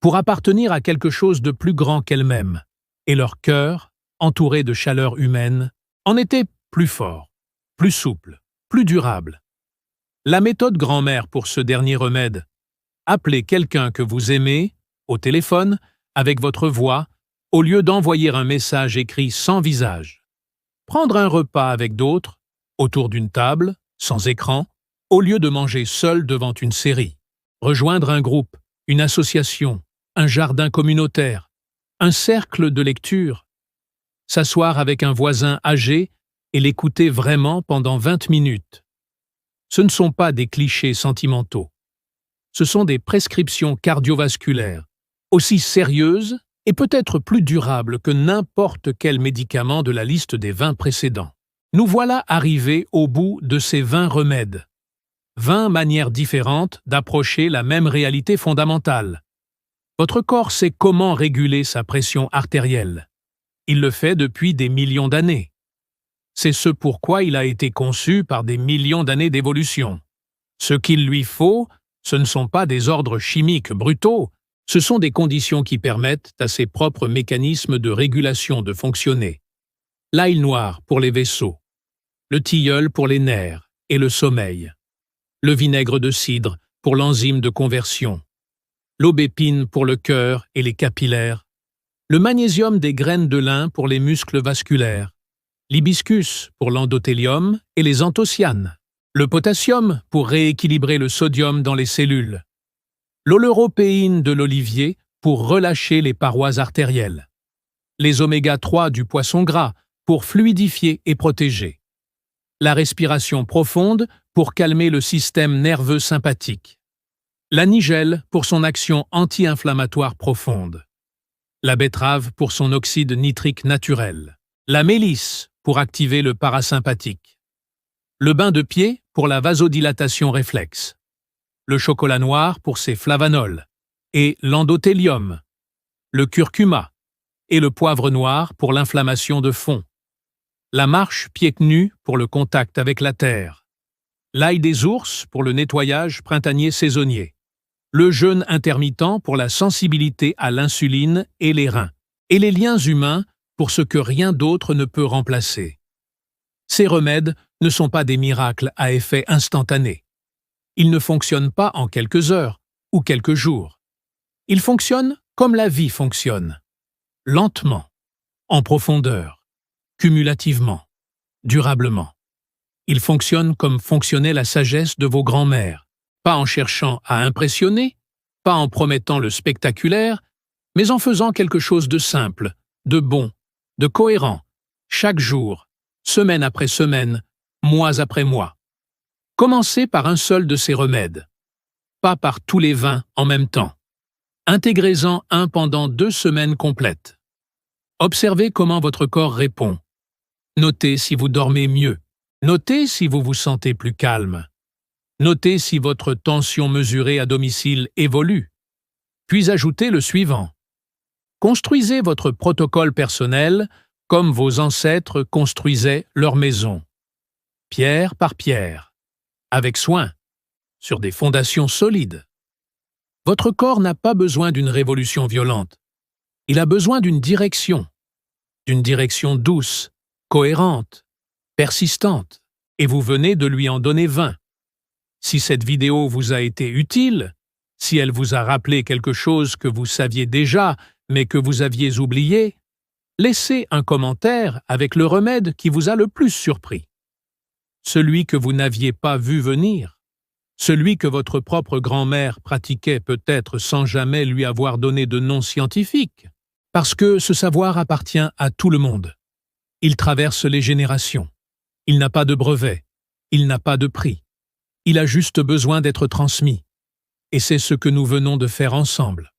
pour appartenir à quelque chose de plus grand qu'elles-mêmes, et leur cœur, entouré de chaleur humaine, en était plus fort, plus souple, plus durable. La méthode grand-mère pour ce dernier remède: appelez quelqu'un que vous aimez, au téléphone, avec votre voix, au lieu d'envoyer un message écrit sans visage. Prendre un repas avec d'autres, autour d'une table, sans écran, au lieu de manger seul devant une série. Rejoindre un groupe, une association, un jardin communautaire, un cercle de lecture. S'asseoir avec un voisin âgé et l'écouter vraiment pendant 20 minutes. Ce ne sont pas des clichés sentimentaux. Ce sont des prescriptions cardiovasculaires, aussi sérieuses et peut-être plus durables que n'importe quel médicament de la liste des 20 précédents. Nous voilà arrivés au bout de ces 20 remèdes. 20 manières différentes d'approcher la même réalité fondamentale. Votre corps sait comment réguler sa pression artérielle. Il le fait depuis des millions d'années. C'est ce pourquoi il a été conçu par des millions d'années d'évolution. Ce qu'il lui faut, ce ne sont pas des ordres chimiques brutaux, ce sont des conditions qui permettent à ses propres mécanismes de régulation de fonctionner. L'ail noir pour les vaisseaux, le tilleul pour les nerfs et le sommeil, le vinaigre de cidre pour l'enzyme de conversion, l'aubépine pour le cœur et les capillaires, le magnésium des graines de lin pour les muscles vasculaires, l'hibiscus pour l'endothélium et les anthocyanes, le potassium pour rééquilibrer le sodium dans les cellules, l'oleuropéine de l'olivier pour relâcher les parois artérielles, les oméga-3 du poisson gras pour fluidifier et protéger, la respiration profonde pour calmer le système nerveux sympathique, la nigelle pour son action anti-inflammatoire profonde, la betterave pour son oxyde nitrique naturel, la mélisse pour activer le parasympathique, le bain de pied pour la vasodilatation réflexe, le chocolat noir pour ses flavanols, et l'endothélium, le curcuma, et le poivre noir pour l'inflammation de fond, la marche pieds nus pour le contact avec la terre, l'ail des ours pour le nettoyage printanier saisonnier, le jeûne intermittent pour la sensibilité à l'insuline et les reins, et les liens humains pour ce que rien d'autre ne peut remplacer. Ces remèdes ne sont pas des miracles à effet instantané. Ils ne fonctionnent pas en quelques heures ou quelques jours. Ils fonctionnent comme la vie fonctionne, lentement, en profondeur, cumulativement, durablement. Il fonctionne comme fonctionnait la sagesse de vos grands-mères, pas en cherchant à impressionner, pas en promettant le spectaculaire, mais en faisant quelque chose de simple, de bon, de cohérent, chaque jour, semaine après semaine, mois après mois. Commencez par un seul de ces remèdes, pas par tous les 20 en même temps. Intégrez-en un pendant 2 semaines complètes. Observez comment votre corps répond. Notez si vous dormez mieux. Notez si vous vous sentez plus calme. Notez si votre tension mesurée à domicile évolue. Puis ajoutez le suivant. Construisez votre protocole personnel comme vos ancêtres construisaient leur maison. Pierre par pierre, avec soin, sur des fondations solides. Votre corps n'a pas besoin d'une révolution violente. Il a besoin d'une direction douce, cohérente, persistante, et vous venez de lui en donner 20. Si cette vidéo vous a été utile, si elle vous a rappelé quelque chose que vous saviez déjà mais que vous aviez oublié, laissez un commentaire avec le remède qui vous a le plus surpris. Celui que vous n'aviez pas vu venir, celui que votre propre grand-mère pratiquait peut-être sans jamais lui avoir donné de nom scientifique, parce que ce savoir appartient à tout le monde. Il traverse les générations. Il n'a pas de brevet. Il n'a pas de prix. Il a juste besoin d'être transmis. Et c'est ce que nous venons de faire ensemble.